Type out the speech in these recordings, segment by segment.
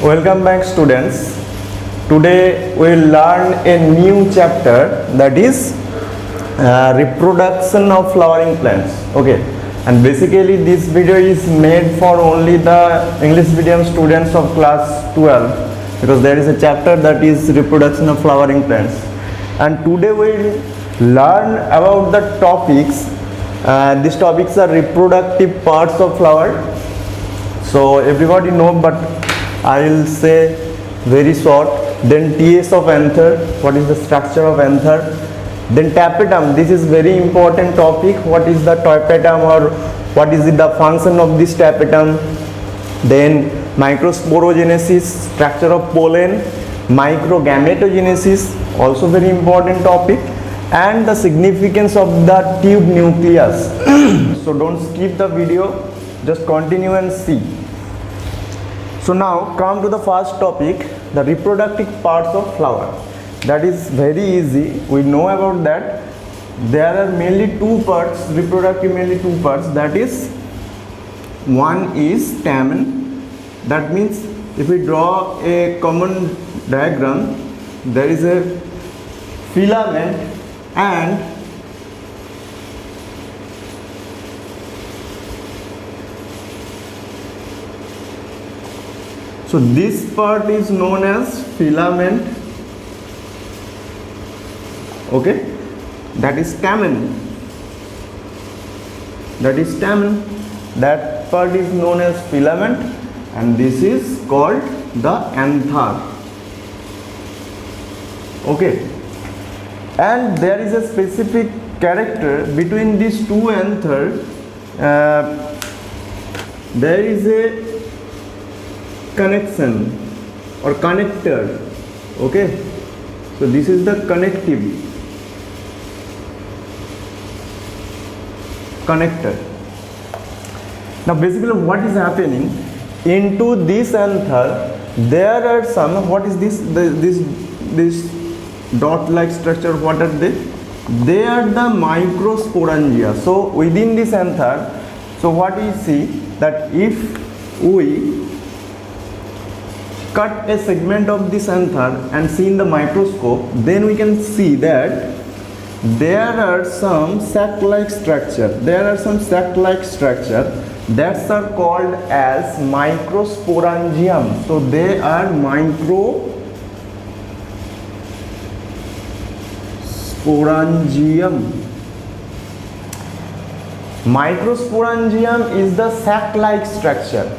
Welcome back, students. Today we will learn a new chapter, that is reproduction of flowering plants. Okay, and basically this video is made for only the English medium students of class 12, because there is a chapter that is reproduction of flowering plants. And today we will learn about the topics. These topics are reproductive parts of flower. So everybody know, but I will say very short. Then TS of anther, what is the structure of anther? Then tapetum, this is very important topic. What is the tapetum, or what is the function of this tapetum? Then microsporogenesis, structure of pollen, microgametogenesis, also very important topic, and the significance of the tube nucleus. So don't skip the video, just continue and see. So now come to the first topic, the reproductive parts of flower. That is very easy, we know about that. There are mainly two parts, reproductive mainly two parts, that is, one is stamen. That means if we draw a common diagram, there is a filament and so this part is known as filament, okay, that is stamen, that part is known as filament, and this is called the anther, okay. And there is a specific character between these two anthers. There is a connection or connector, okay. So this is the connective connector. Now basically what is happening into this anther, there are some, what is this, this dot like structure, what are they? They are the microsporangia. So within this anther, so what we see, that if we cut a segment of this anther and see in the microscope, then we can see that there are some sac-like structure. That are called as microsporangium. So they are microsporangium. Microsporangium is the sac-like structure,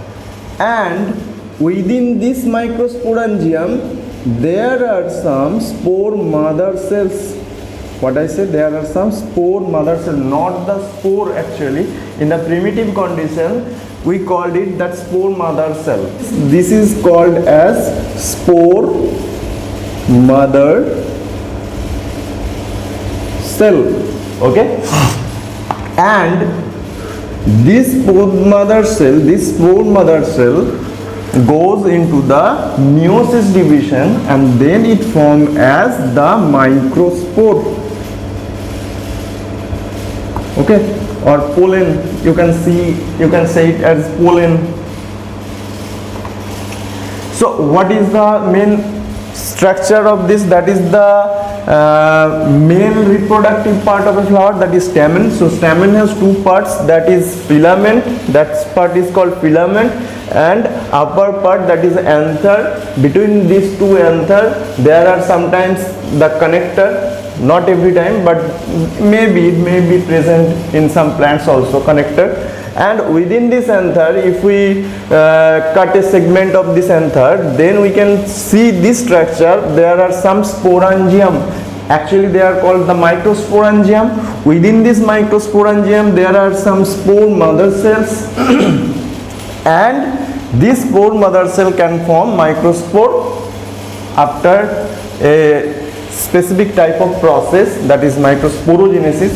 and within this microsporangium there are some spore mother cells. What I say, there are some spore mother cells, not the spore actually. In the primitive condition we called it that spore mother cell. This is called as spore mother cell, okay. And this spore mother cell goes into the meiosis division, and then it forms as the microspore, okay, or pollen. You can say it as pollen. So what is the main structure of this? That is the male reproductive part of a flower, that is stamen. So stamen has two parts, that is filament, that part is called filament, and upper part, that is anther. Between these two anther there are sometimes the connector, not every time, but maybe it may be present in some plants also, connector. And within this anther, if we cut a segment of this anther, then we can see this structure. There are some sporangium, actually they are called the microsporangium. Within this microsporangium there are some spore mother cells and this spore mother cell can form microspore after a specific type of process, that is microsporogenesis,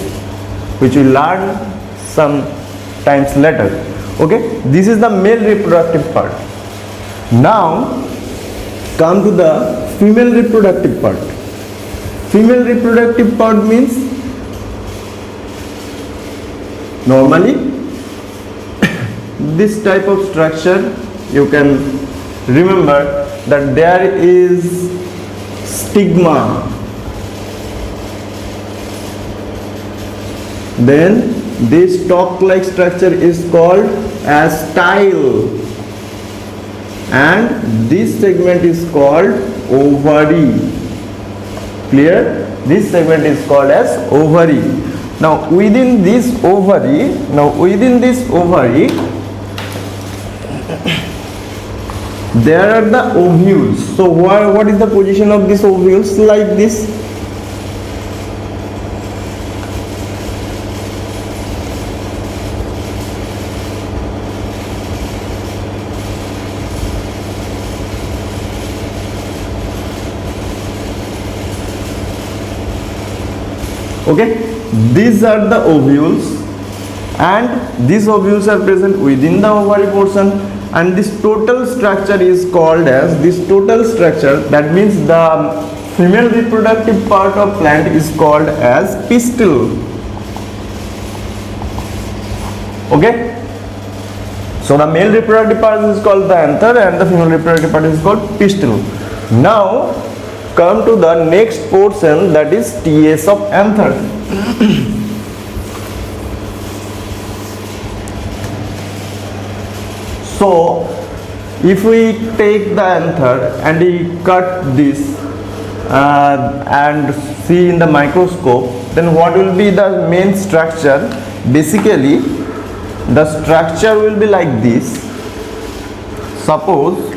which we learn some times later, okay. This is the male reproductive part. Now come to the female reproductive part. Female reproductive part means normally this type of structure you can remember that there is stigma. Then this stalk-like structure is called as style, and this segment is called ovary. Clear? This segment is called as ovary. Now within this ovary, there are the ovules. So what is the position of these ovules? Like this. Okay, these are the ovules, and these ovules are present within the ovary portion, and this total structure is called as that means the female reproductive part of plant is called as pistil. Okay, so the male reproductive part is called the anther and the female reproductive part is called pistil. Now come to the next portion, that is TS of anther. So if we take the anther and we cut this and see in the microscope, then what will be the main structure? Basically the structure will be like this. Suppose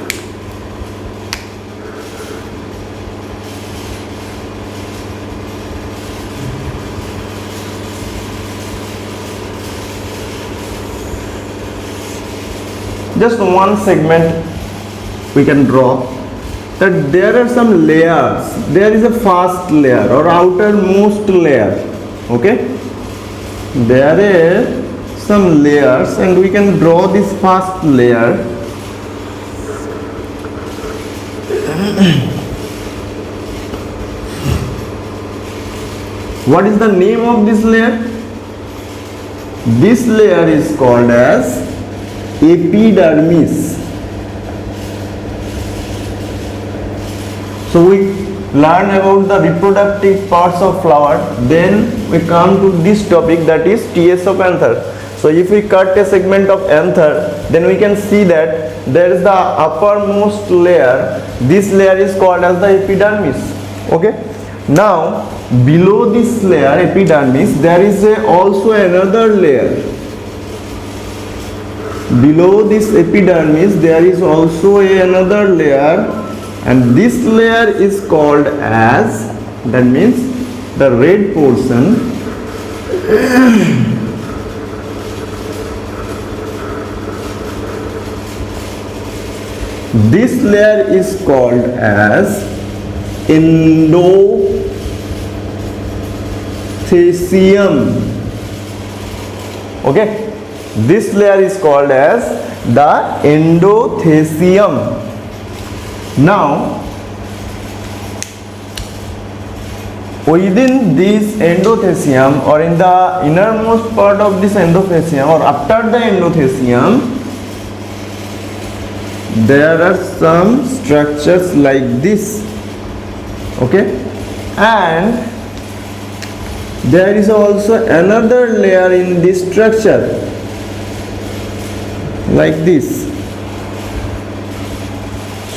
just one segment we can draw, that there are some layers. There is a first layer or outermost layer. Okay, there is some layers and we can draw this first layer. What is the name of this layer? This layer is called as epidermis. So we learn about the reproductive parts of flower, then we come to this topic, that is TS of anther. So if we cut a segment of anther, then we can see that there is the uppermost layer. This layer is called as the epidermis. Okay, now below this layer epidermis there is also another layer. Below this epidermis there is also another layer, and this layer is called as, that means the red portion, this layer is called as endothecium. Okay, this layer is called as the endothecium. Now within this endothecium, or in the innermost part of this endothecium, or after the endothecium, there are some structures like this. Okay, and there is also another layer in this structure like this.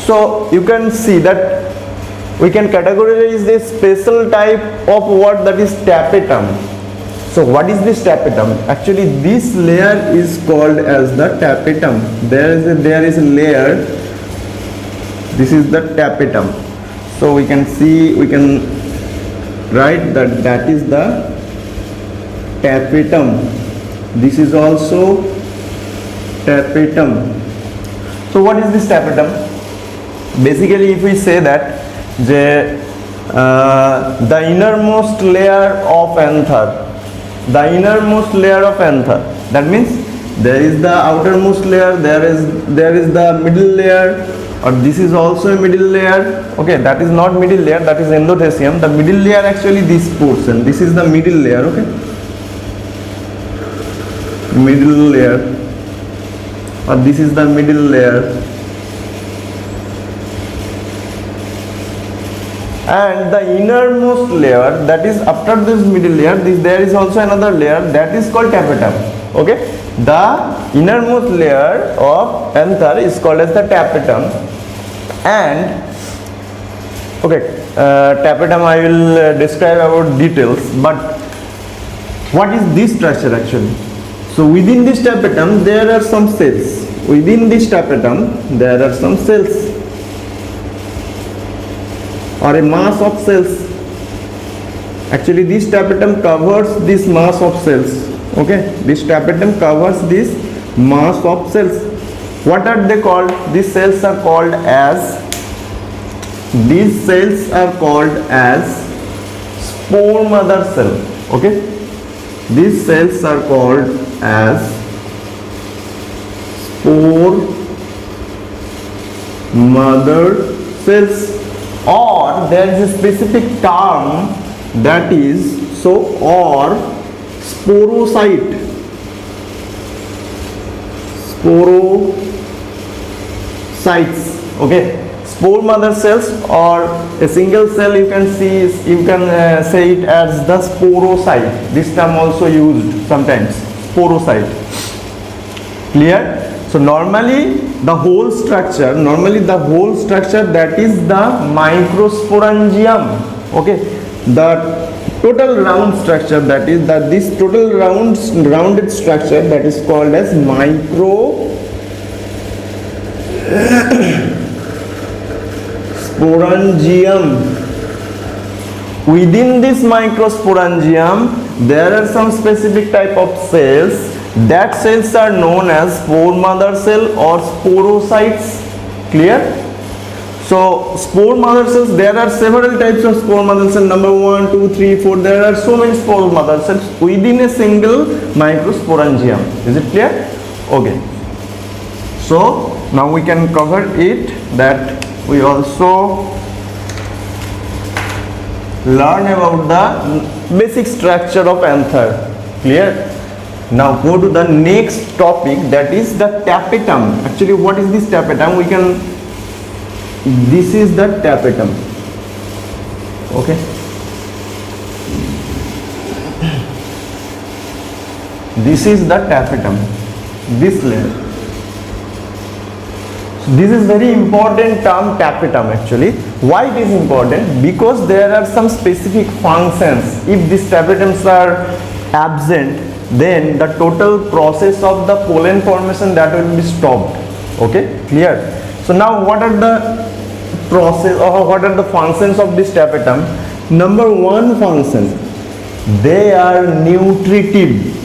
So you can see that we can categorize this special type of what, that is tapetum. So what is this tapetum? Actually this layer is called as the tapetum. There is a layer, this is the tapetum. So we can see, we can write that is the tapetum. This is also tapetum. So what is this tapetum? Basically if we say that the innermost layer of anther, that means there is the outermost layer, there is the middle layer, or this is also a middle layer. Okay, that is not middle layer, that is endothecium. The middle layer, actually this portion, this is the middle layer. Okay, middle layer, or this is the middle layer. and the innermost layer, that is after this middle layer, there is also another layer that is called tapetum. Okay, the innermost layer of anther is called as the tapetum. And okay, tapetum I will describe about details, but what is this structure actually? So within this tapetum there are some cells. Within this tapetum there are some cells, or a mass of cells. Actually this tapetum covers this mass of cells. Okay, this tapetum covers this mass of cells. What are they called? These cells are called as spore mother cell. Okay, these cells are called as spore mother cells, or there is a specific term that is or sporocyte. Sporocytes. Okay, spore mother cells, or a single cell you can say it as the sporocyte. This term also used sometimes, sporocyte. Clear? So normally the whole structure that is the microsporangium. Okay, the total round structure, that is this total rounded structure, that is called as microsporangium. Within this microsporangium there are some specific type of cells. That cells are known as spore mother cell or sporocytes. Clear? So spore mother cells, there are several types of spore mother cells. Number 1, 2, 3, 4. There are so many spore mother cells within a single microsporangium. Is it clear? Okay. So now we can cover it, that we also learn about the basic structure of anther. Clear? Now go to the next topic, that is the tapetum. Actually, what is this tapetum? This is the tapetum. Okay. This is the tapetum, this layer. So this is very important term, tapetum actually. Why it is important? Because there are some specific functions. If these tapetums are absent, then the total process of the pollen formation, that will be stopped. Okay, clear? So now what are the process, or what are the functions of this tapetum? Number 1 function, they are nutritive.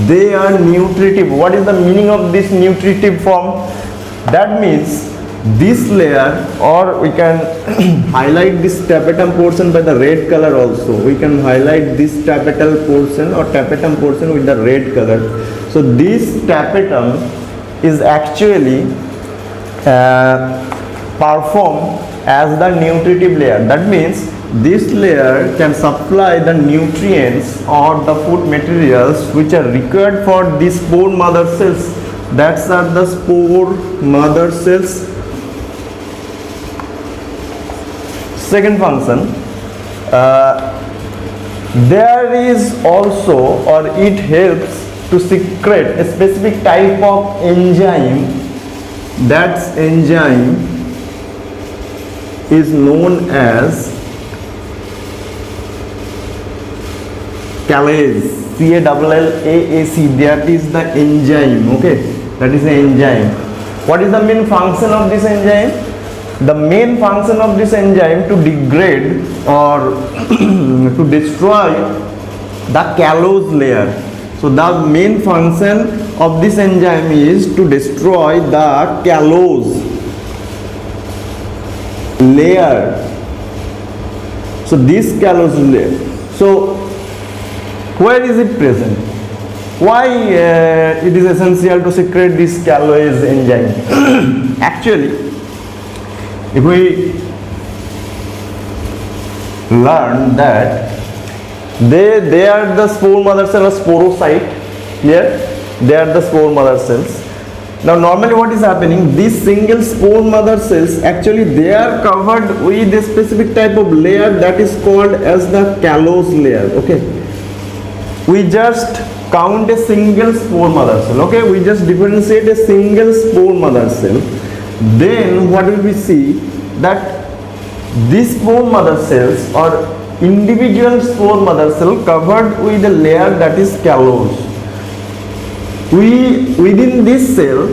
They are nutritive. What is the meaning of this nutritive form? That means this layer, or we can highlight this tapetum portion by the red color also. We can highlight this tapetal portion or tapetum portion with the red color. So this tapetum is actually perform as the nutritive layer. That means this layer can supply the nutrients or the food materials which are required for these spore mother cells. That's are the spore mother cells. Second function, there is also, or it helps to secrete a specific type of enzyme. That enzyme is known as callase. CALLAAC. That is the enzyme. Okay, that is the enzyme. What is the main function of this enzyme? The main function of this enzyme to degrade or to destroy the callose layer. So the main function of this enzyme is to destroy the callose layer. So this callose layer. So where is it present? Why it is essential to secrete this callose enzyme? Actually, if we learn that they are the spore mother cell or sporocyte, here they are the spore mother cells, Now normally what is happening, these single spore mother cells actually they are covered with a specific type of layer that is called as the callose layer. Okay, we just count a single spore mother cell. Okay, we just differentiate a single spore mother cell. Then what will we see, that these spore mother cells or individual spore mother cell covered with a layer that is callose. Within this cell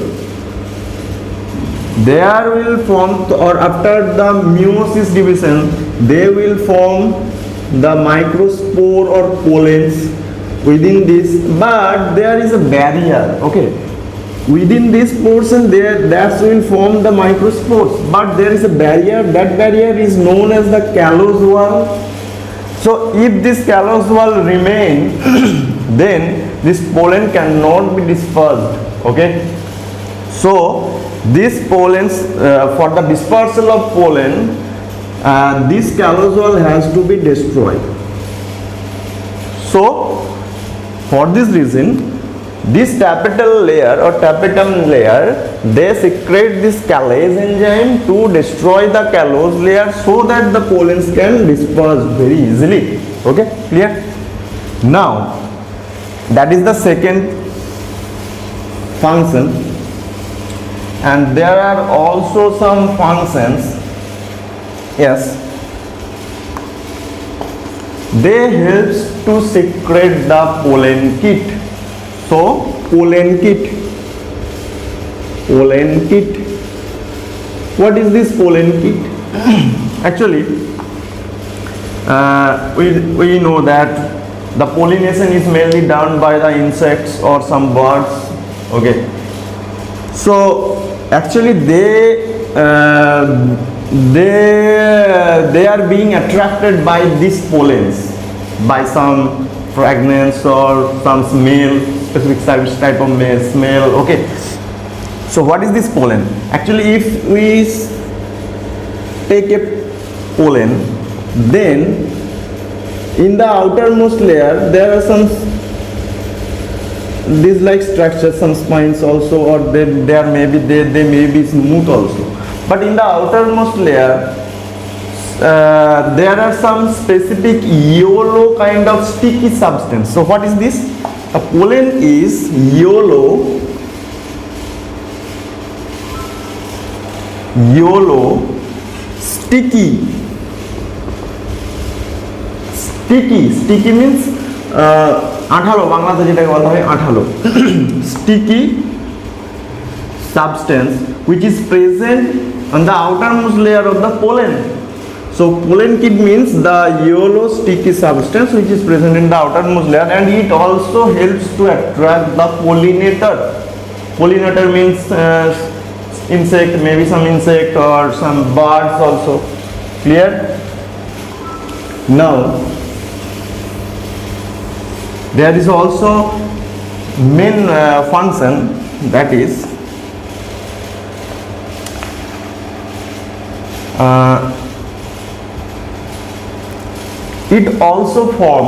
there will form, or after the meiosis division they will form the microspore or pollens within this, but there is a barrier. Okay, within this portion there that will form the microspores, but there is a barrier. That barrier is known as the callose wall. So if this callose wall remain then this pollen cannot be dispersed. Okay, so this pollens, for the dispersal of pollen, this callose wall has to be destroyed. So for this reason, this tapetal layer or tapetum layer, they secrete this callase enzyme to destroy the callose layer so that the pollens can disperse very easily. Okay, clear? Now that is the second function, and there are also some functions. Yes, they helps to secrete the pollen kit. So pollen kit, what is this pollen kit? Actually we know that the pollination is mainly done by the insects or some birds. Okay, so actually they are being attracted by these pollens, by some fragrance or some smell, specific type of smell. Okay, so what is this pollen? Actually if we take a pollen, then in the outermost layer there are some these like structures, some spines also, or they may be smooth also, but in the outermost layer there are some specific yellow kind of sticky substance. So what is this? A pollen is yellow sticky means আঠালো, বাংলাতে যেটাকে বলা হয় আঠালো, sticky substance which is present on the outermost layer of the pollen. So pollen kit means the yellow sticky substance which is present in the outermost layer, and it also helps to attract the pollinator. Pollinator means insect, maybe some insect or some birds also. Clear? Now there is also main function, that is it also form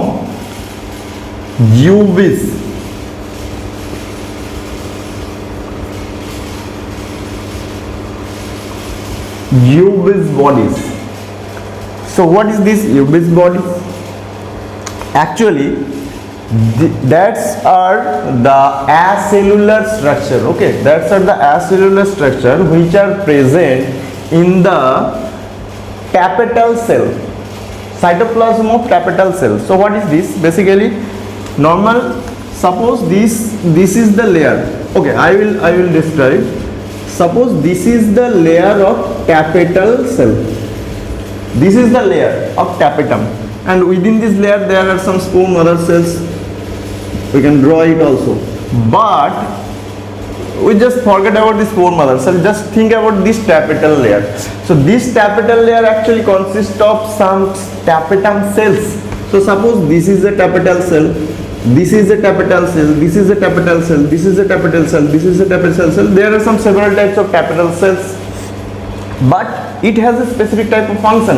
uvis. Uvis bodies. So what is this uvis bodies? Actually that's are the acellular structure. Okay, that's are the acellular structure which are present in the tapetal cell, cytoplasm of tapetal cell. So what is this? Basically normal, suppose this is the layer. Okay, I will describe. Suppose this is the layer of tapetal cell, this is the layer of tapetum, and within this layer there are some spore mother cells. We can draw it also, but we just forget about this spore mother cell. Just think about this tapetal layer. So this tapetal layer actually consists of some tapetum cells. So suppose this is a tapetal cell, this is a tapetal cell, this is a tapetal cell, this is a tapetal cell, this is a tapetal cell. There are some several types of tapetal cells, but it has a specific type of function.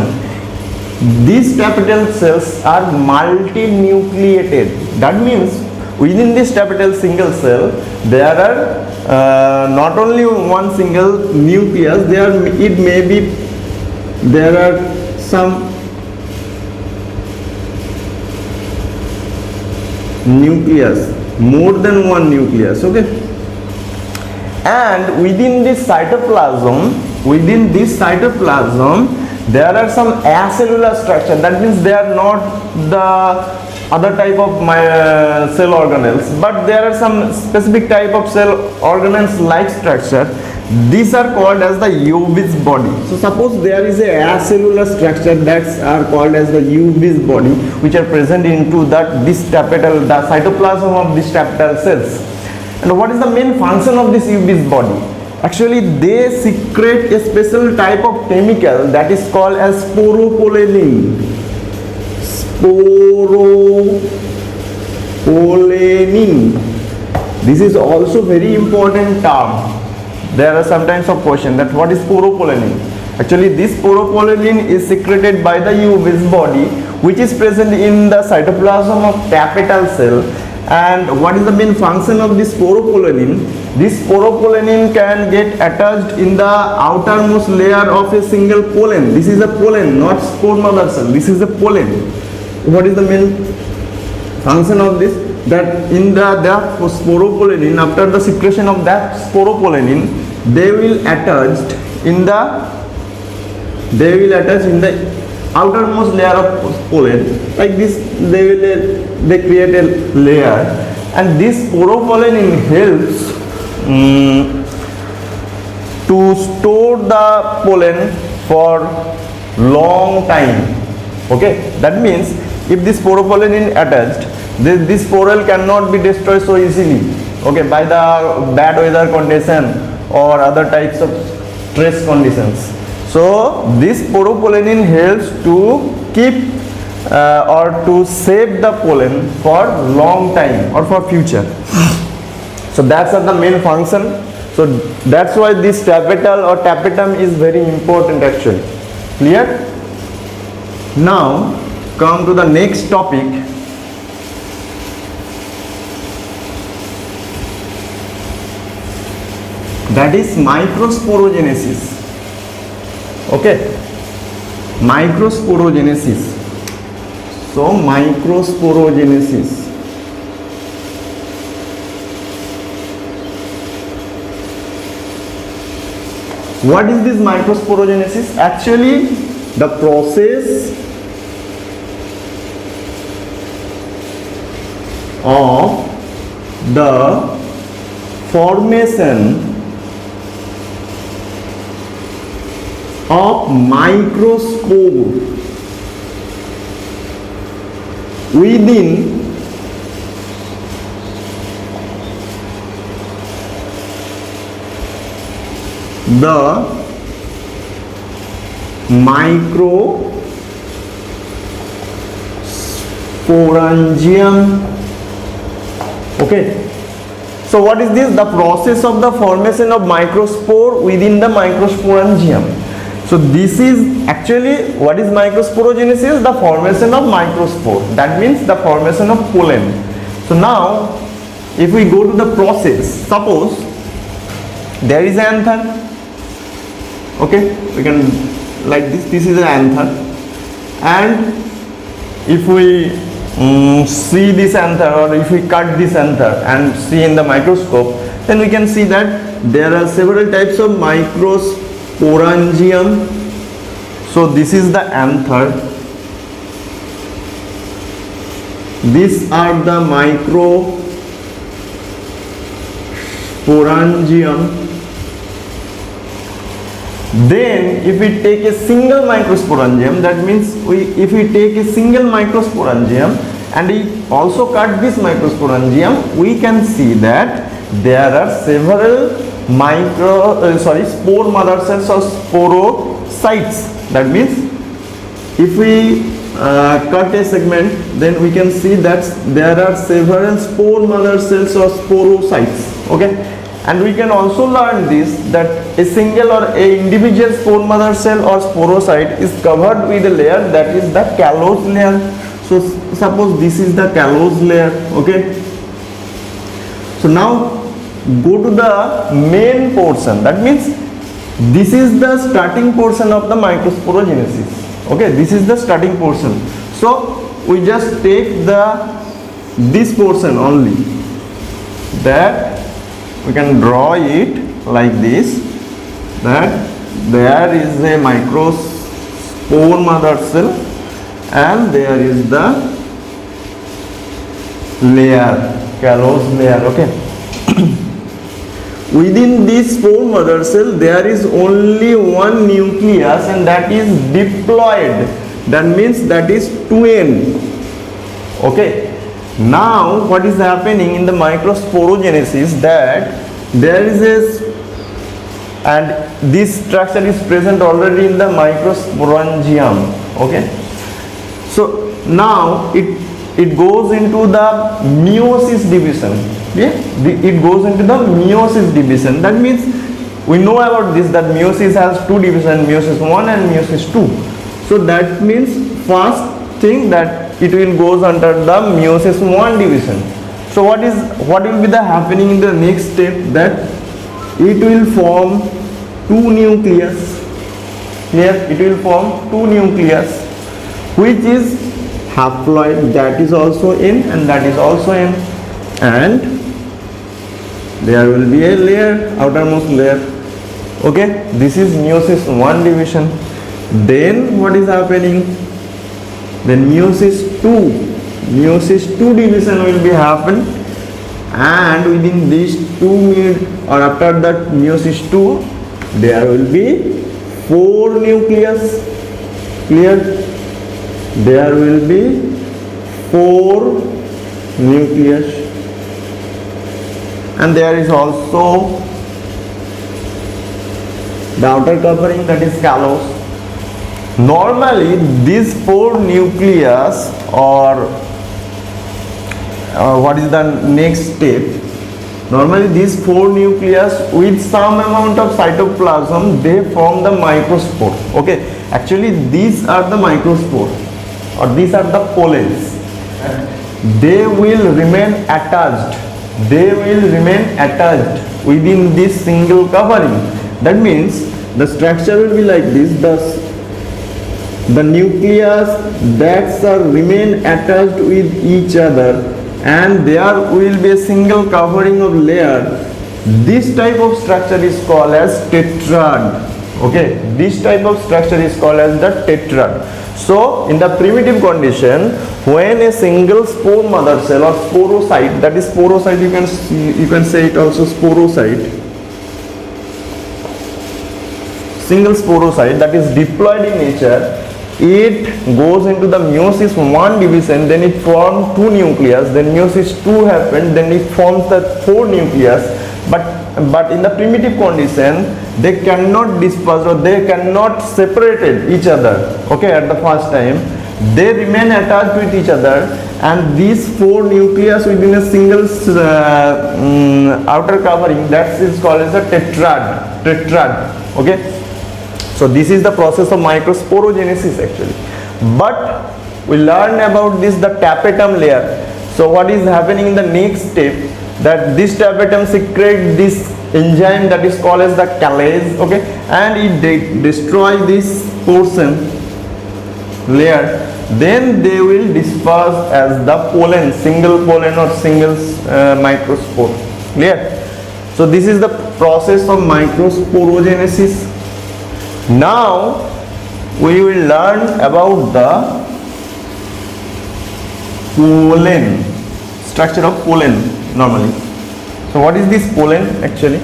These tapetal cells are multinucleated. That means within this tapetal single cell there are not only one single nucleus, there are some nucleus, more than one nucleus, okay. And within this cytoplasm, there are some acellular structure. That means they are not the other type of cell organelles, but there are some specific type of cell organelles like structure. These are called as the Uvis body. So suppose there is a acellular structure that are called as the Uvis body, which are present into the cytoplasm of these tapetal cells. And what is the main function of this Uvis body? Actually, they secrete a special type of chemical that is called as sporopollenin. Sporopollenin. This is also very important term. There are sometimes of question that what is sporopollenin. Actually, this sporopollenin is secreted by the Uvis body, which is present in the cytoplasm of tapetal cell. And what is the main function of this sporopollenin? This sporopollenin can get attached in the outermost layer of a single pollen. This is a pollen, not spore mother cell. This is a pollen. What is the main function of this? That in the sporopollenin, after the secretion of that sporopollenin, they will attach in the outermost layer of pollen, like this. They create a layer, and this sporopollenin helps to store the pollen for long time, okay. That means if this sporopollenin attached, this sporole cannot be destroyed so easily, okay, by the bad weather condition or other types of stress conditions. So this sporopollenin helps to keep or to save the pollen for long time or for future. So that's the main function. So that's why this tapetal or tapetum is very important actually. Clear? Now come to the next topic. That is microsporogenesis. Okay, microsporogenesis. So microsporogenesis. What is this microsporogenesis? Actually, the process of the formation of microspore within the microsporangium. Okay, so what is this? The process of the formation of microspore within the microsporangium. So this is actually what is microsporogenesis? The formation of microspore. That means the formation of pollen. So now if we go to the process, suppose there is an anther. Okay, we can like this is an anther, and if we see this anther, or if we cut this anther and see in the microscope, then we can see that there are several types of microsporangium. So this is the anther. These are the microsporangium. Then if we take a single microsporangium, that means if we take a single microsporangium and we also cut this microsporangium, we can see that there are several spore mother cells or sporocytes. That means if we cut a segment, then we can see that there are several spore mother cells or sporocytes. Okay, and we can also learn this, that a single or a individual spore mother cell or sporocyte is covered with a layer that is the callose layer. So suppose this is the callose layer. Okay, so now go to the main portion. That means this is the starting portion of the microsporogenesis. Okay, this is the starting portion. So we just take this portion only, that we can draw it like this, that there is a microspore mother cell and there is the layer, callous layer. Okay, within this spore mother cell there is only one nucleus and that is diploid. That means that is 2n. Okay, now what is happening in the microsporogenesis, that there is and this structure is present already in the microsporangium. Okay, so now it goes into the meiosis division. Yeah, it goes into the meiosis division. That means we know about this, that meiosis has two divisions, meiosis 1 and meiosis 2. So that means first thing that it will goes under the meiosis 1 division. So what will be the happening in the next step, that it will form two nucleus. Here it will form two nucleus, which is haploid, that is also N and that is also N, and there will be a layer, outermost layer. Okay, this is meiosis 1 division. Then what is happening? Then meiosis 2 division will be happen, and within these or after that meiosis 2 there will be 4 nucleus. Clear? There will be 4 nucleus, and there is also the outer covering, that is callus. Normally these 4 nucleus, or what is the next step, normally these 4 nucleus with some amount of cytoplasm, they form the microspore. Okay, actually these are the microspore, or these are the pollens. They will remain attached within this single covering. That means the structure will be like this. The nucleus that remain attached with each other, and there will be a single covering of layer. This type of structure is called as tetrad. Okay, this type of structure is called as the tetrad. So in the primitive condition, when a single spore mother cell or sporocyte, that is sporocyte, you can say it also sporocyte, single sporocyte that is diploid in nature, it goes into the meiosis 1 division, then it forms 2 nucleus, then meiosis 2 happened, then it forms the 4 nucleus. But in the primitive condition, they cannot disperse or they cannot separate each other. Okay, at the first time they remain attached with each other, and these 4 nucleus within a single outer covering, that is called as a tetrad. Okay, so this is the process of microsporogenesis actually. But we learned about this, the tapetum layer. So what is happening in the next step, that this tapetum secrete this enzyme that is called as the callase. Okay, and it destroy this portion layer, then they will disperse as the pollen, single pollen or single microspore. Clear? So this is the process of microsporogenesis. Now we will learn about the pollen, structure of pollen normally. So what is this pollen actually?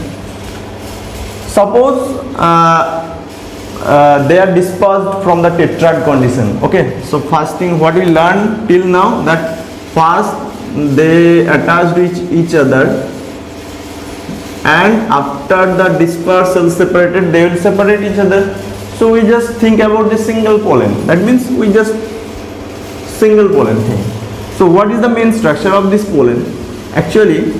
Suppose they are dispersed from the tetrad condition. Okay, so first thing what we learned till now, that first they attach to each other, and after the dispersal separated, they will separate each other. So we just think about the single pollen. That means we just single pollen thing. So what is the main structure of this pollen? Actually,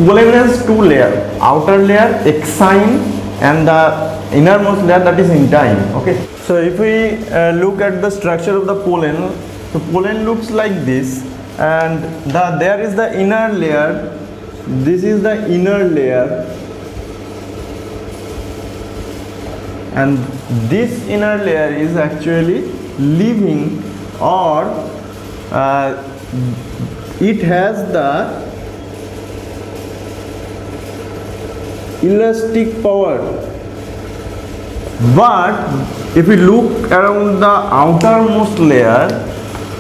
pollen has 2 layers, outer layer exine and the innermost layer, that is intine. Okay, so if we look at the structure of the pollen, the pollen looks like this, and there is the inner layer this is the inner layer, and this inner layer is actually living, or it has the elastic power. But if we look around the outermost layer,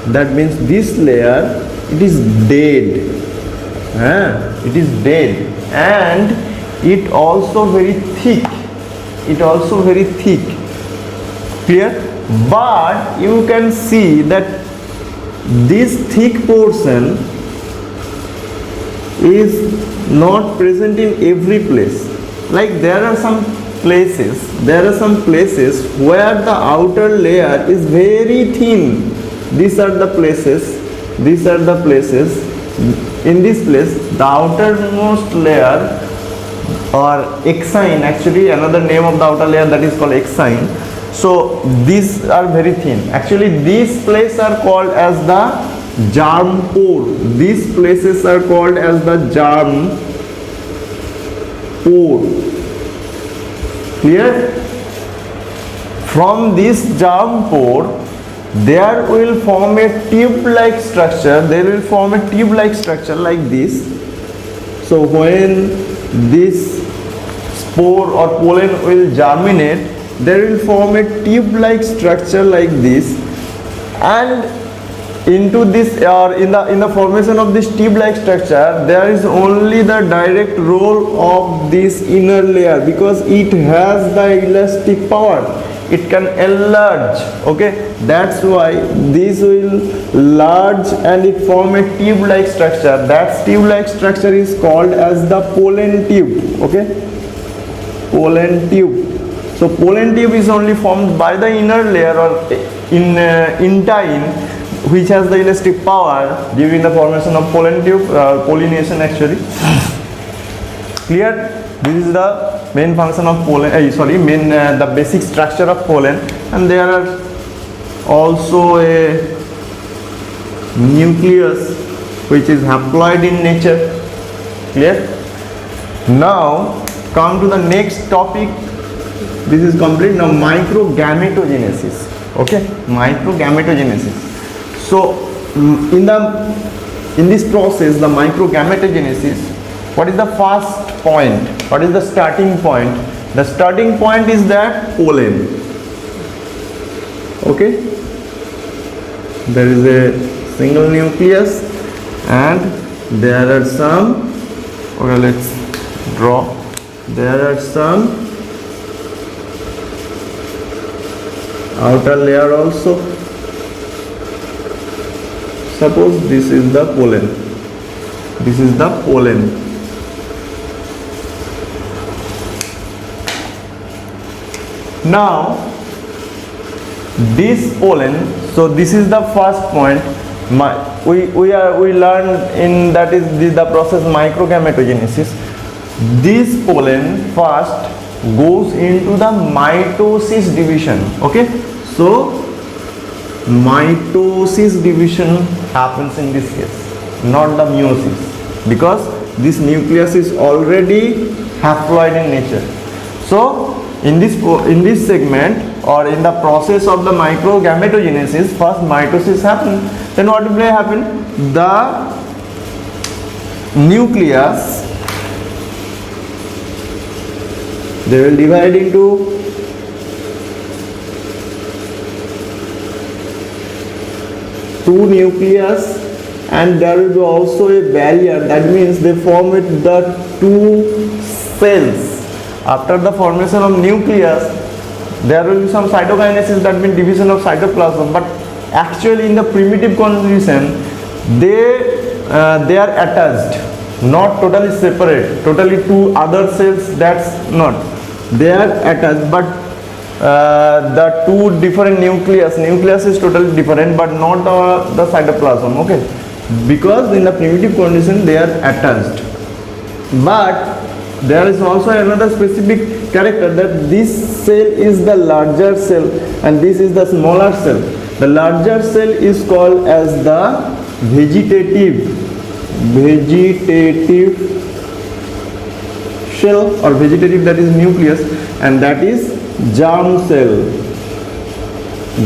that means this layer, it is dead. It is dead, and it also very thick. Clear? But you can see that this thick portion is not present in every place. Like there are some places where the outer layer is very thin. These are the places. In this place, the outermost layer, or exine, actually another name of the outer layer, that is called exine. So these are very thin. Actually these places are called as the germ pore. These places are called as the germ pore. Clear? From this germ pore, there will form a tube-like structure. Like this. So when this spore or pollen will germinate, there will form a tube-like structure like this, and into this, or in the formation of this tube-like structure, there is only the direct role of this inner layer, because it has the elastic power. It can enlarge. Okay, that's why this will large and it form a tube-like structure. That tube-like structure is called as the pollen tube. Okay, pollen tube. So pollen tube is only formed by the inner layer, or in intine, which has the elastic power during the formation of pollen tube, pollination actually. Clear? This is the main function of pollen, the basic structure of pollen, and there are also a nucleus which is haploid in nature. Clear? Now come to the next topic. This is complete. Now microgametogenesis. Okay, microgametogenesis. So in this process, the microgametogenesis, what is the first point? What is the starting point? The starting point is that pollen. Okay, there is a single nucleus, and there are some, okay, let's draw. There are some outer layer also. Suppose this is the pollen. Now this pollen, so this is the first point. We learned in, that is the process microgametogenesis. This pollen first goes into the mitosis division. Okay, so mitosis division happens in this case, not the meiosis, because this nucleus is already haploid in nature. So in this segment, or in the process of the microgametogenesis, first mitosis happen. Then what will happen? The nucleus, they will divide into two nucleus, and there will be also a barrier. That means they form with the two cells. After the formation of nucleus, there will be some cytokinesis, that means division of cytoplasm. But actually in the primitive condition, they are attached, not totally separate, totally two other cells. That's not. They are attached, but the two different nucleus is totally different, but not the cytoplasm. Okay, because in the primitive condition they are attached. But there is also another specific character, that this cell is the larger cell and this is the smaller cell. The larger cell is called as the vegetative shell or vegetative, that is nucleus, and that is germ cell.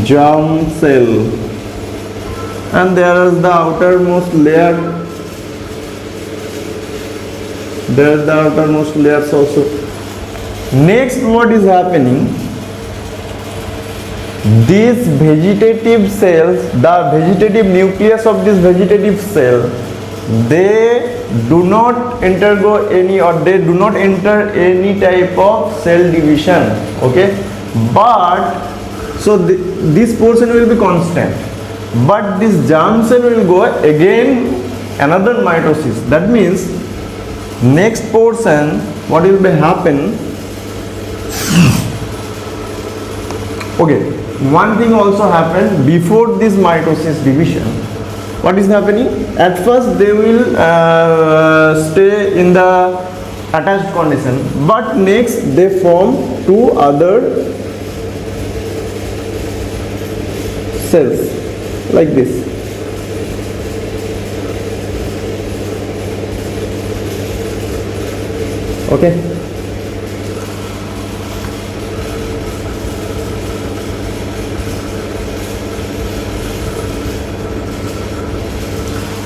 Germ cell. And there is the outermost layer. There are the outermost layers also. Next, what is happening? These vegetative cells, the vegetative nucleus of this vegetative cell, they do not undergo any, or they do not enter any type of cell division. Okay, but so this portion will be constant, but this germ cell will go again another mitosis. That means next portion, what will be happen? Okay, one thing also happened before this mitosis division. What is happening? At first they will stay in the attached condition, but next they form two other cells like this. Okay.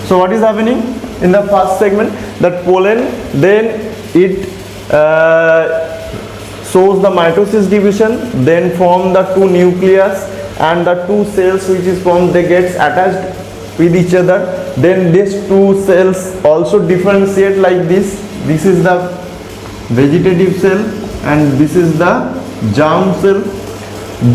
So what is happening in the first segment? That pollen, then it shows the mitosis division, then form the two nucleus, and the two cells which is formed, they get attached with each other. Then these two cells also differentiate like this. This is the vegetative cell and this is the germ cell.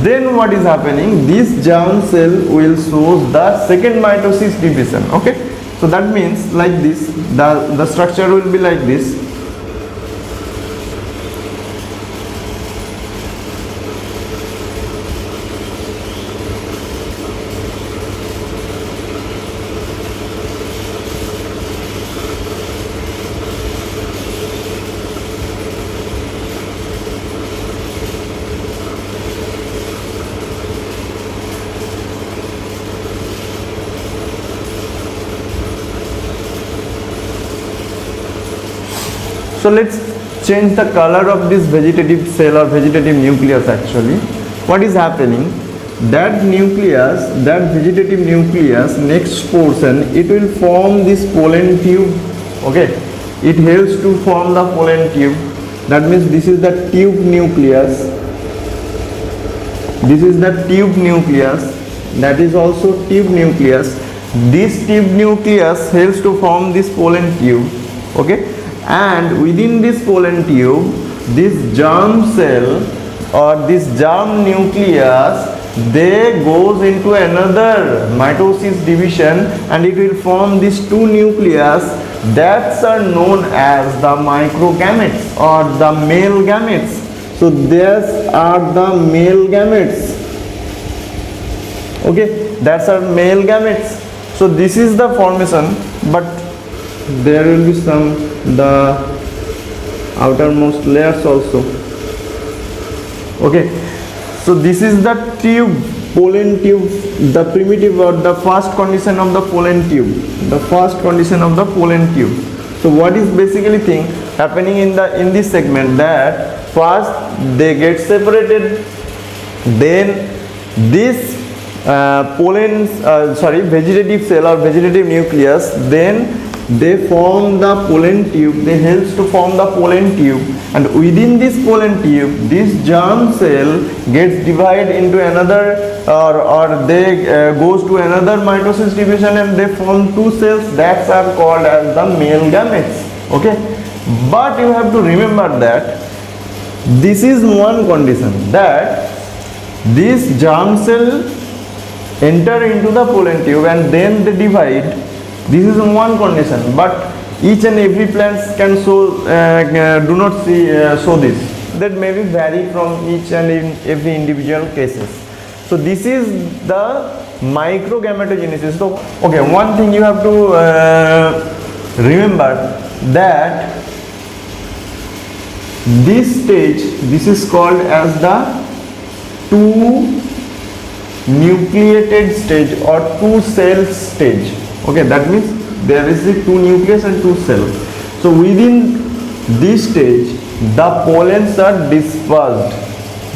Then what is happening? This germ cell will show the second mitosis division. Okay, so that means like this, the structure will be like this. So let's change the color of this vegetative cell or vegetative nucleus. Actually, what is happening? That nucleus, that vegetative nucleus, next portion, it will form this pollen tube. Okay, it helps to form the pollen tube. That means this is the tube nucleus. This is the tube nucleus. That is also tube nucleus. This tube nucleus helps to form this pollen tube. Okay. And within this pollen tube, this germ cell or this germ nucleus, they goes into another mitosis division and it will form these two nucleus that are known as the microgametes or the male gametes. So these are the male gametes. Okay, that's our male gametes. So this is the formation, but there will be some the outermost layers also. Okay, so this is the tube, pollen tube, the primitive or the first condition of the pollen tube, the first condition of the pollen tube. So what is basically thing happening in this segment, that first they get separated, then this vegetative cell or vegetative nucleus, then they form the pollen tube, they helps to form the pollen tube, and within this pollen tube, this germ cell gets divided into another or they goes to another mitosis division and they form two cells that are called as the male gametes. Okay, but you have to remember that this is one condition, that this germ cell enter into the pollen tube and then they divide. This is one condition, but each and every plant can show, do not show this. That may be vary from each and every individual cases. So this is the microgametogenesis. So okay, one thing you have to remember, that this stage, this is called as the two nucleated stage or two cell stage. Okay, that means there is the two nucleus and two cells. So within this stage, the pollens are dispersed.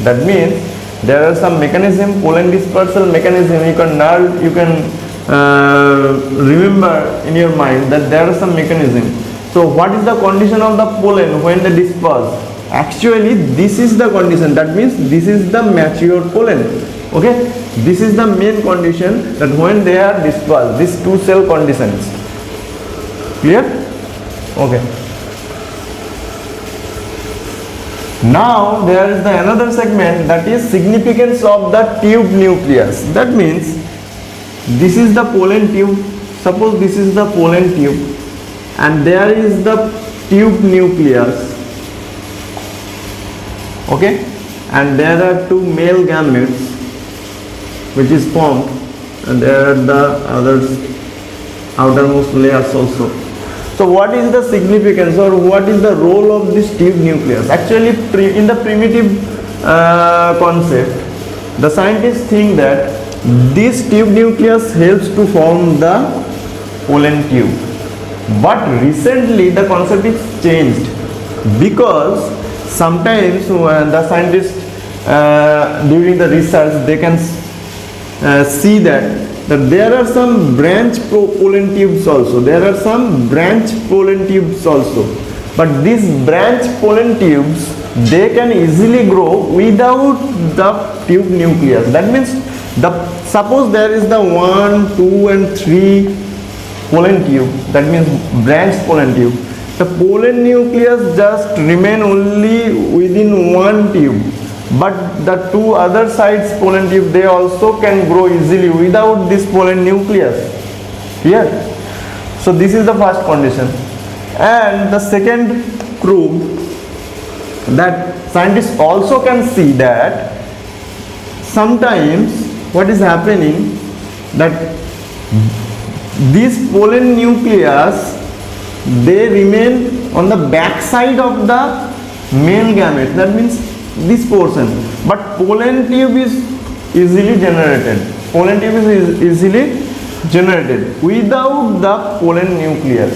That means there are some mechanism, pollen dispersal mechanism. You can remember in your mind that there are some mechanism. So what is the condition of the pollen when they disperse? Actually this is the condition. That means this is the mature pollen. Okay, this is the main condition, that when they are dispersed, these two cell conditions. Clear? Okay. Now there is the another segment, that is significance of the tube nucleus. That means this is the pollen tube. Suppose this is the pollen tube and there is the tube nucleus. Okay, and there are two male gametes which is formed, and there are the others outermost layers also. So what is the significance or what is the role of this tube nucleus? Actually in the primitive concept, the scientists think that this tube nucleus helps to form the pollen tube, but recently the concept is changed, because sometimes the scientists during the research they can see that there are some branch pollen tubes also. There are some branch pollen tubes also. But these branch pollen tubes, they can easily grow without the tube nucleus. That means suppose there is the 1, 2 and 3 pollen tube. That means branch pollen tube. The pollen nucleus just remain only within one tube. But the two other sides pollen tube, they also can grow easily without this pollen nucleus. Here, so this is the first condition. And the second proof, that scientists also can see that sometimes what is happening, that this pollen nucleus, they remain on the back side of the male gamete. That means this portion, but pollen tube is easily generated. Pollen tube is easily generated without the pollen nucleus.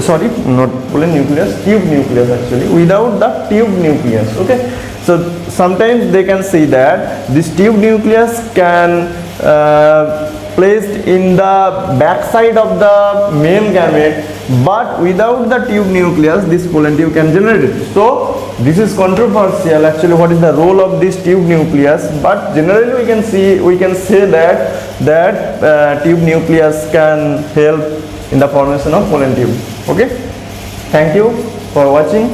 Sorry, not pollen nucleus, tube nucleus actually, without the tube nucleus. Okay, so sometimes they can see that this tube nucleus can placed in the back side of the male gamete, but without the tube nucleus this pollen tube can generate it. So this is controversial actually, what is the role of this tube nucleus, but generally we can say that tube nucleus can help in the formation of pollen tube. Okay, thank you for watching.